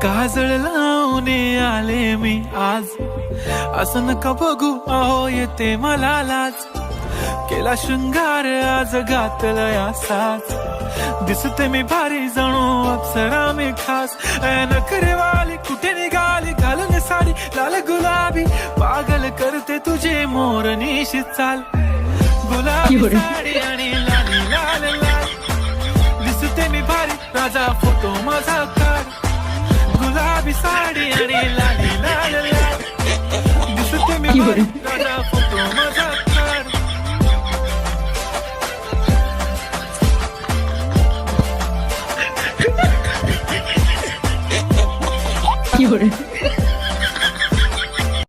काजळ लावून आले मी आज, असं नका बघू अहो येते मला लाज. केला शृंगार आज घातला साज, दिसते मी भारी जणू अप्सरा मी खास. नखरेवाली कुठे निघाली घालून साडी लाल गुलाबी, पागल करते तुझे मोरनीशी चाल. गुलाबी साडी आणि लाली लाल लाल, दिसते मी भारी राजा फोटो माझा काढ. गुलाबी साडी आणि लाली लाल लाल, दिसते मी भारी राजा फोटो माझा काढ. Fiore.